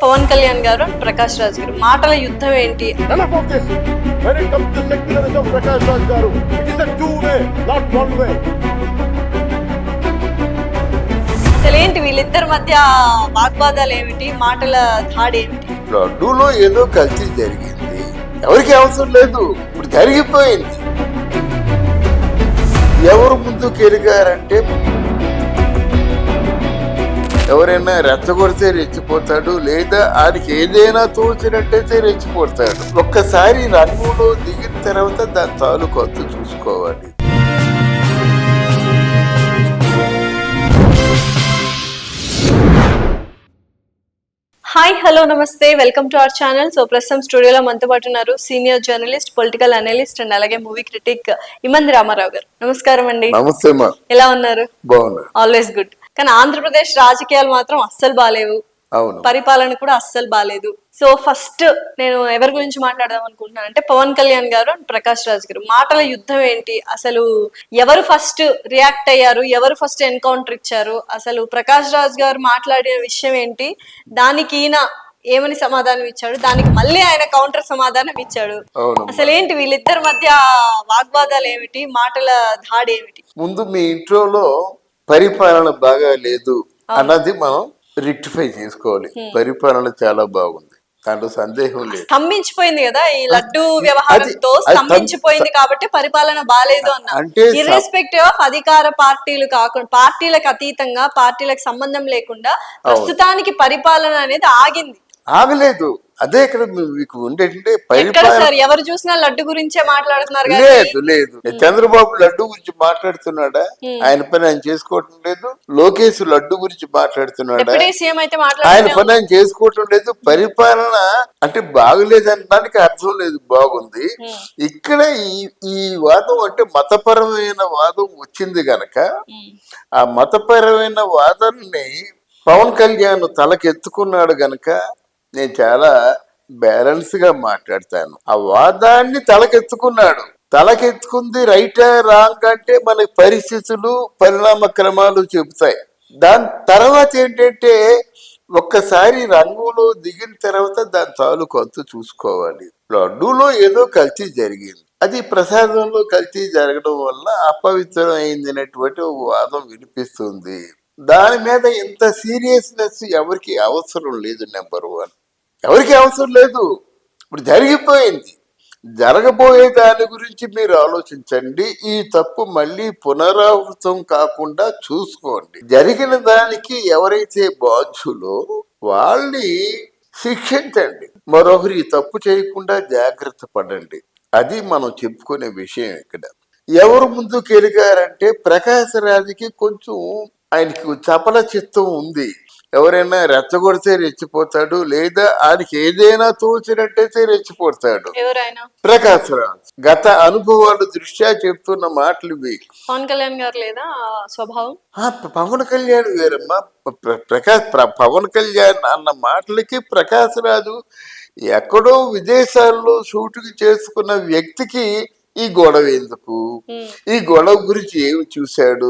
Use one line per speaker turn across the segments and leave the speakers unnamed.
పవన్ కళ్యాణ్ గారు అండ్ ప్రకాష్ రాజ్ గారు మాటల యుద్ధం ఏంటి?
Enough of this. When it comes to secularism, Prakash Raj Garu, it is a two-way, not one-way.
అసలు ఏంటి వీళ్ళిద్దరి మధ్య వాగ్వాదాలు ఏమిటి, మాటల దాడి ఏమిటి?
లడ్డూలో ఏదో కల్తీ జరిగింది, ఎవరికి అవసరం లేదు, ఇప్పుడు జరిగిపోయింది. ఎవరు ముందుకు ఎలిగారంటే ఎవరైనా రెచ్చగొడితే రెచ్చిపోతాడు, లేదా ఆయనకి ఏదైనా తోచినట్టయితే రెచ్చిపోతాడు. ఒక్కసారి రంగులో దిగిన తర్వాత దాని తాలూకు అంతు చూసుకోవాలి.
హాయ్, హలో, నమస్తే, welcome to our channel. So ప్రస్తుతం స్టూడియోలో మనతో పాటు ఉన్నారు senior journalist, political analyst and అలాగే మూవీ క్రిటిక్ ఇమంది రామారావు గారు. నమస్కారం అండి.
నమస్తే.
ఎలా ఉన్నారు?
బాగున్నా.
Always good. కానీ ఆంధ్రప్రదేశ్ రాజకీయాలు మాత్రం అస్సలు బాలేవు,
అవును,
పరిపాలన కూడా అస్సలు బాలేదు. సో ఫస్ట్ నేను ఎవరి గురించి మాట్లాడదాం అనుకుంటున్నాను అంటే పవన్ కళ్యాణ్ గారు అండ్ ప్రకాష్ రాజ్ గారు మాటల యుద్ధం ఏంటి? అసలు ఎవరు ఫస్ట్ రియాక్ట్ అయ్యారు, ఎవరు ఫస్ట్ ఎన్కౌంటర్ ఇచ్చారు, అసలు ప్రకాష్ రాజ్ గారు మాట్లాడిన విషయం ఏంటి, దానికి ఈయన ఏమని సమాధానం ఇచ్చాడు, దానికి మళ్ళీ ఆయన కౌంటర్ సమాధానం ఇచ్చాడు. అసలు ఏంటి వీళ్ళిద్దరి మధ్య వాగ్వాదాలు ఏమిటి, మాటల దాడి ఏమిటి?
ముందు మీ ఇంట్రోలో పరిపాలన బాగా లేదు అన్నది మనం రెక్టిఫై చేసుకోవాలి. పరిపాలన చాలా బాగుంది, దాంట్లో సందేహం లేదు.
స్తంభించిపోయింది కదా ఈ లడ్డు వ్యవహారంతో, స్తంభించిపోయింది కాబట్టి పరిపాలన బాలేదు అన్న.
అంటే
ఇర్రెస్పెక్టివ్ ఆఫ్ అధికార పార్టీలు కాకుండా, పార్టీలకు అతీతంగా, పార్టీలకు సంబంధం లేకుండా ప్రస్తుతానికి పరిపాలన అనేది ఆగింది.
ఆగలేదు, అదే ఇక్కడ మీకు ఉండేటంటే
ఎవరు చూసినా లడ్డు గురించే మాట్లాడుతున్నారు.
లేదు లేదు, చంద్రబాబు లడ్డు గురించి మాట్లాడుతున్నాడా? ఆయన పని ఆయన చేసుకోవటం లేదు. లోకేష్ లడ్డు గురించి మాట్లాడుతున్నాడా? ఆయన పని ఆయన చేసుకోవటం లేదు. పరిపాలన అంటే బాగలేదనడానికి అర్థం లేదు, బాగుంది. ఇక్కడ ఈ వాదం అంటే మతపరమైన వాదం వచ్చింది గనక ఆ మతపరమైన వాదాన్ని పవన్ కళ్యాణ్ తలకెత్తుకున్నాడు గనక నేను చాలా బ్యాలెన్స్ గా మాట్లాడతాను. ఆ వాదాన్ని తలకెత్తుకుంది రైటా రాంగ్ అంటే మనకి పరిస్థితులు, పరిణామ క్రమాలు చెబుతాయి. దాని తర్వాత ఏంటంటే ఒక్కసారి రంగులో దిగిన తర్వాత దాని తాలూకు అంతు చూసుకోవాలి. లడ్డూలో ఏదో కల్తీ జరిగింది, అది ప్రసాదంలో కల్తీ జరగడం వల్ల అపవిత్రమైంది అనేటువంటి వాదం వినిపిస్తుంది. దాని మీద ఇంత సీరియస్నెస్ ఎవరికి అవసరం లేదు. నెంబర్ 1, ఎవరికి అవసరం లేదు, ఇప్పుడు జరిగిపోయింది. జరగబోయే దాని గురించి మీరు ఆలోచించండి. ఈ తప్పు మళ్ళీ పునరావృతం కాకుండా చూసుకోండి. జరిగిన దానికి ఎవరైతే బాధ్యులో వాళ్ళని శిక్షించండి, మరొకరు ఈ తప్పు చేయకుండా జాగ్రత్త పడండి. అది మనం చెప్పుకునే విషయం. ఇక్కడ ఎవరు ముందుకు ఎలిగారంటే ప్రకాశ్ రాజ్కి కొంచెం ఆయనకి చపల చిత్తం ఉంది. ఎవరైనా రెచ్చగొడితే రెచ్చిపోతాడు, లేదా ఆయనకి ఏదైనా తోచినట్టయితే రెచ్చిపోతాడు. ప్రకాశ్ రాజ్ గత అనుభవాల దృష్ట్యా చెప్తున్న మాటలు ఇవి.
పవన్ కళ్యాణ్ గారు లేదా స్వభావం?
పవన్ కళ్యాణ్ వేరమ్మా. పవన్ కళ్యాణ్ అన్న మాటలకి ప్రకాశ్ రాజు ఎక్కడో విదేశాల్లో షూటింగ్ చేసుకున్న వ్యక్తికి ఈ గొడవ ఎందుకు, ఈ గొడవ గురించి ఏమి చూశాడు?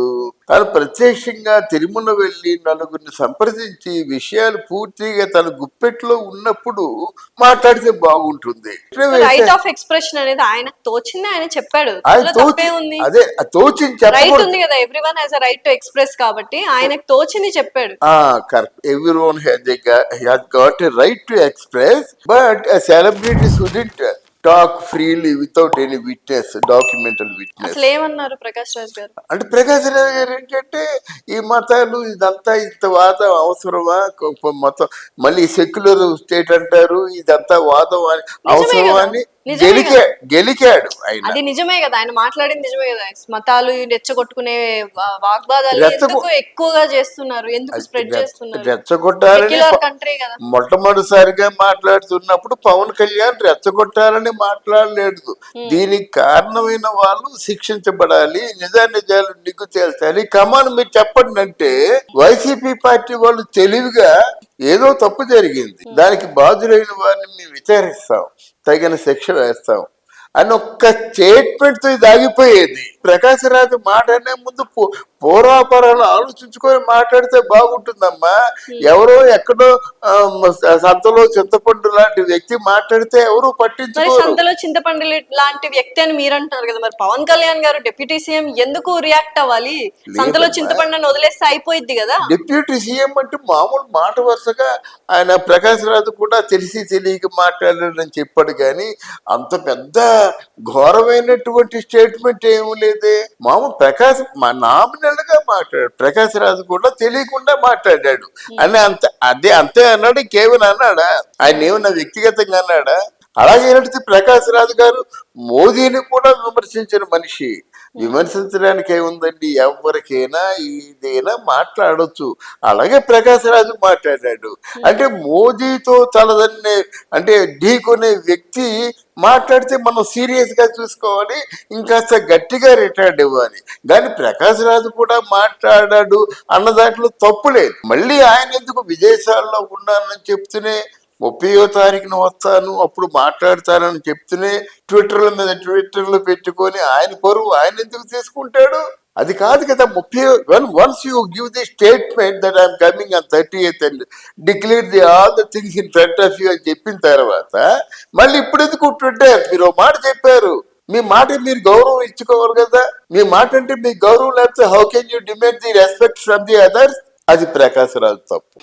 తను ప్రత్యక్షంగా తిరుమల వెళ్లి నలుగురిని సంప్రదించి విషయాలు పూర్తిగా తన గుప్పెట్లో ఉన్నప్పుడు మాట్లాడితే బాగుంటుంది.
రైట్ ఆఫ్ ఎక్స్ప్రెషన్ అనేది ఆయనకు తోచింది ఆయన చెప్పాడు.
అదే తోచింది
రైట్ ఉంది కదా, everyone has a right to express కాబట్టి ఆయనకు తోచింది చెప్పాడు.
Correct, everyone has got a right to express, but a celebrity shouldn't talk freely without any witness, documental witness.
ఏమన్నారు ప్రకాష్ రాజ్ గారు?
అంటే ప్రకాష్ రాజ్ గారు ఏంటంటే ఈ మతాలు ఇదంతా ఇంత వాదం అవసరమా, మతం మళ్ళీ సెక్యులర్ స్టేట్ అంటారు, ఇదంతా వాదం అవసరమా అని గెలికాడు ఆయన.
అది నిజమే కదా, ఆయన మాట్లాడింది నిజమే కదా. మతాలు రెచ్చగొట్టుకునే వాగ్వాదాలు ఎక్కువగా చేస్తున్నారు, ఎందుకు స్ప్రెడ్ చేస్తున్నారు?
రెచ్చగొట్టాలని మొట్టమొదటిసారిగా మాట్లాడుతున్నప్పుడు పవన్ కళ్యాణ్ రెచ్చగొట్టాలని మాట్లాడలేదు. దీనికి కారణమైన వాళ్ళు శిక్షించబడాలి, నిజాలు నిగ్గు తేల్చాలి. కమాన్ మీరు చెప్పండి అంటే వైసీపీ పార్టీ వాళ్ళు తెలివిగా ఏదో తప్పు జరిగింది, దానికి బాధ్యులైన వారిని మేము విచారిస్తాం, తగిన శిక్ష వేస్తాం. అని ఒక్క స్టేట్మెంట్ తో ఇది ఆగిపోయేది. ప్రకాశ్ రాజు మాట అనే ముందు పూర్వాపరాలు ఆలోచించుకొని మాట్లాడితే బాగుంటుందమ్మా. ఎవరో ఎక్కడో సంతలో చింతపండు లాంటి వ్యక్తి మాట్లాడితే ఎవరు
మరి
పట్టించుకోరు.
సంతలో చింతపండు లాంటి వ్యక్తి అని మీరు అంటున్నారు కదా, మరి పవన్ కళ్యాణ్ గారు డిప్యూటీ సీఎం ఎందుకు రియాక్ట్ అవ్వాలి? సంతలో చింతపండు అని వదిలేస్తే అయిపోయింది కదా.
డిప్యూటీ సీఎం అంటే మామూలు మాట వరుసగా ఆయన ప్రకాశ్ రాజు కూడా తెలిసి తెలియక మాట్లాడాడని చెప్పాడు, కానీ అంత పెద్ద ఘోరమైనటువంటి స్టేట్మెంట్ ఏమీ లేదే. మామూలు నామినల్ గా మాట్లాడాడు. ప్రకాశ్ రాజు కూడా తెలియకుండా మాట్లాడాడు అని అంతే అన్నాడు. ఇంకేమైనా అన్నాడా? ఆయన ఏమన్నా వ్యక్తిగతంగా అన్నాడా? అలాగే ఏంటంటే ప్రకాశ్ రాజు గారు మోదీని కూడా విమర్శించిన మనిషి. విమర్శించడానికి ఏముందండి, ఎవరికైనా ఏదైనా మాట్లాడొచ్చు. అలాగే ప్రకాశ్ రాజు మాట్లాడాడు. అంటే మోదీతో తలదన్నే అంటే ఢీకొనే వ్యక్తి మాట్లాడితే మనం సీరియస్ గా చూసుకోవాలి, ఇంకాస్త గట్టిగా రిటార్డ్ ఇవ్వాలి. కానీ ప్రకాశ్ రాజు కూడా మాట్లాడాడు అన్న దాంట్లో తప్పు లేదు. మళ్ళీ ఆయన ఎందుకు విదేశాల్లో ఉన్నానని చెప్తూనే 30వ తారీఖున వస్తాను అప్పుడు మాట్లాడతానని చెప్తూనే ట్విట్టర్లో పెట్టుకొని ఆయన పరువు ఆయన ఎందుకు తీసుకుంటాడు? అది కాదు కదా. Once you give the statement that I'm coming on 30th and declare all the things in front of you అని చెప్పిన తర్వాత మళ్ళీ ఇప్పుడు ఎందుకు ట్విట్టర్? మీరు మాట చెప్పారు, మీ మాట మీరు గౌరవం ఇచ్చుకోవాలి కదా. మీ మాట అంటే మీ గౌరవం లేకపోతే how can you demand the respect from the others? అది ప్రకాశ్ రాజు తప్పు.